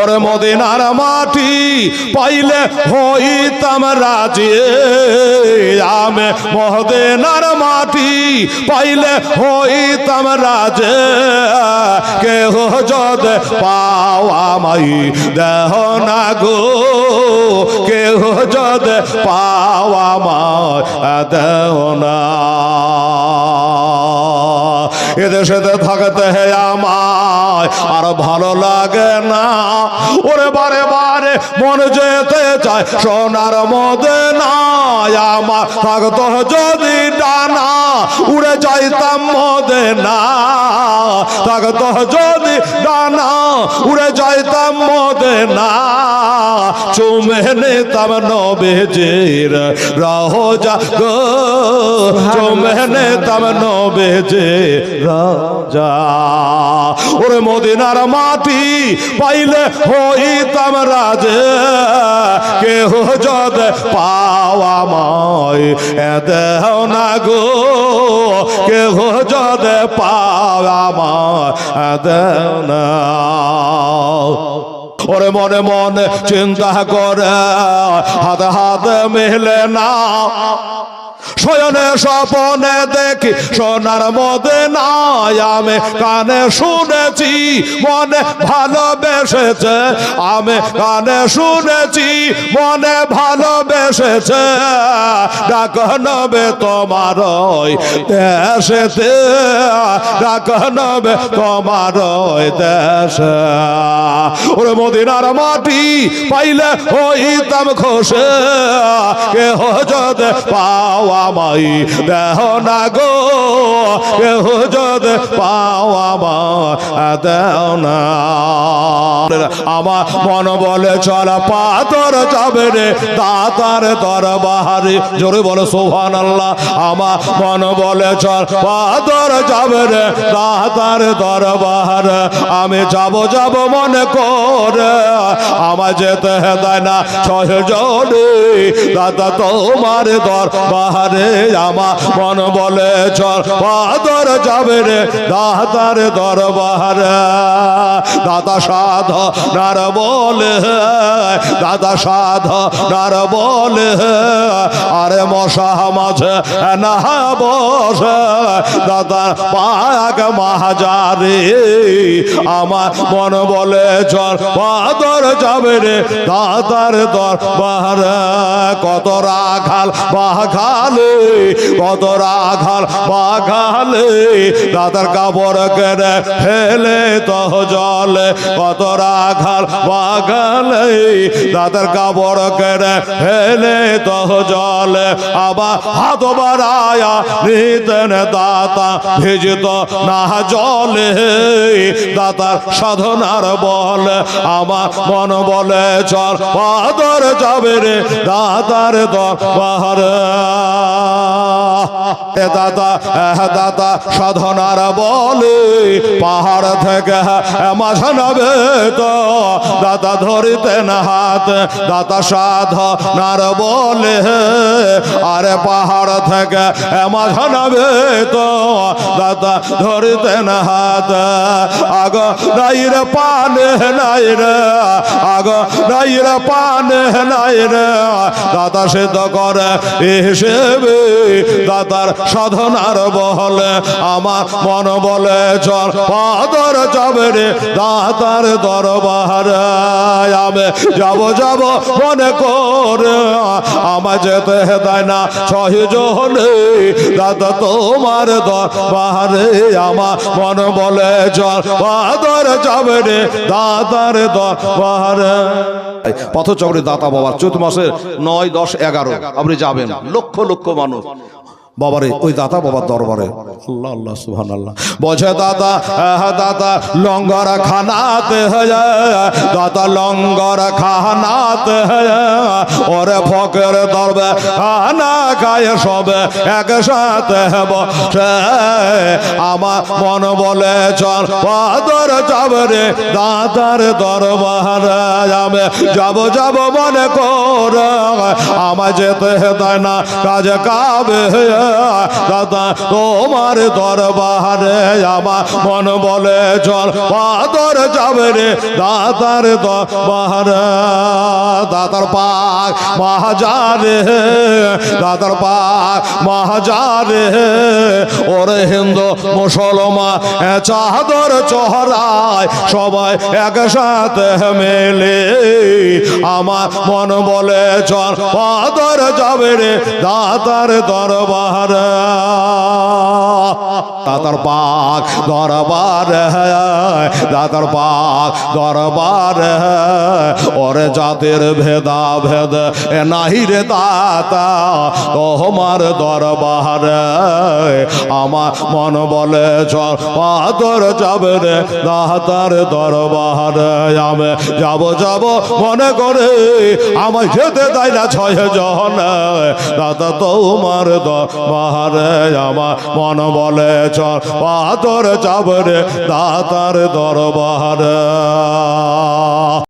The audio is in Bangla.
ওরে মদিনার মাটি পাইলে হইতাম রাজি, আমি মদিনার মাটি পাইলে হইতাম রাজে। কেহ যদি পাওয়া মাই দেহ না গো, কেহ যদি পাওয়া মাই দেহ না। এদেশেতে থাকতে হে আমায় আর ভালো লাগে না, ওরে বারে বারে মন যেতে চায় সোনার মদিনায়। আমার থাকতো যদি ডানা উড়ে যাইতাম মদিনা, থাকতো যদি ডানা উড়ে যাইতাম মদিনা। চুমে নিতাম নবীজির রওজা গো, চুমে নিতাম নবীজির রওজা। ওরে মদিনার মাটি পাইলে হইতাম রাজে, কেহ যদি পাওয়া মাই দেহ না গো, কেহ যদি পাওয়া মাই দেহ না। ওরে মনে মনে চিন্তা করে হাতে হাতে মিলে না, শয়নে স্বপনে দেখি সোনার মদিনায়। আমি কানে শুনেছি মনে ভালোবেসেছে, আমি কানে শুনেছি মনে ভালোবেসেছে। ডাক নবে তোমার দেশেতে, ডাক নবে তোমার দেশে। ওরে মদিনার মাটি পাইলে হইতাম খুশি, কেহ যদি পাওয়া মাই দেহ না গো, কেহ যদি পাওয়া মাই দেহ না। আমার মন বলে চল পাথর যাবে রে দাতার দরবারে, জোরে বলে সুবহানাল্লাহ। আমার মন বলে চল পাথর যাবে রে দাতার দরবারে। আমি যাব যাব মনে করে আমার যেতে দেয় না সহজে দাদা তোমার দরবারে। আমার মন বলে চল পাথর যাবে রে দাতার দরবারে। দাদা সাধ নার বলে, দাদা সাধ নার বলে, আরে মশা মাঝে না বসে দাদা পাক মাহাজারে। আমার মন বলে চল পাথর যাবে রে দাতার দরবারে। কত রাখাল বাঘালে, কত রাখাল বাঘালে দাতার কাপড় কেড়ে ফেলে তো জলে। কত রাখাল বাঘালে দাতার কাপড় কেড়ে ফেলে তো জলে। আবার হাত বাড়ায়া নিতেন দাতা ভিজিত না জলে, দাতার সাধনার বলে। আমার মন বলে চল পাথর যাবে রে দাতার দরবারে। দাদা দাদা সাধনার বলে পাহাড় থেকে মাঝ নাবে তো দাদা ধরিতে না হাত। দাদা সাধনার বলে আরে পাহাড় থেকে মাঝ নাবে তো দাদা ধরিতে না হাত। আগ নাই রে পানে নাই রে, আগ নাই রে পানে নাই রে দাদা সিদ্ধ করে হিসেবে দাদার সাধনার বলে। আমার মন বলে চল পাথর যাবে রে দাতার দরবারে। আমি যাব যাব মনে করে আমার যেতে দেয় না সহজে দাদা তোমার দরবারে। আমার মন বলে চল পাথর যাবে রে দাতার দরবারে। পথচক্রে দাতা বাবার চৈত মাসের 9, 10, 11 আপনি যাবেন, লক্ষ লক্ষ মানুষ বাবারে ওই দাতা বাবার দরবারে। আল্লাহ আল্লাহ সুবহানাল্লাহ। বলছে দাদা দাদা লঙ্গর খানাতে দাদা লঙ্গর খানাতে ওরে ফকের দরবে খানা খায় সবে একসাথে বসে। আমার মন বলে চল পাথর যাবে রে দাতার দরবারে। আমি যাব যাব মনে করে আমায় যেতে দেয় না কাজ কাবে দাদা তোমার দরবারে আমার মন বলে চল পাদর যাবে রে দাদার দরবারে দাদার পাক মহাজারে দাদার পাক মহাজারে ওরে হিন্দু মুসলমান চাদর চহরায় সবাই একসাথে মেলে আমার মন বলে চল পাদর যাবে রে দাদার দরবারে দাদার পাক দরবারে দাদার পাক দরবারে ওরে জাতির ভেদা ভেদ নাহি রে দাতা তোমার দরবারে আমার মন বলে চল পাদর যাবে রে দাতার দরবারে আমি যাব যাব মনে করে আমায় যেতে দেয় না ছয় জন দাদা তোমার দরবারে আমার মন বলে চল পাদর যাবে রে দাতার দরবারে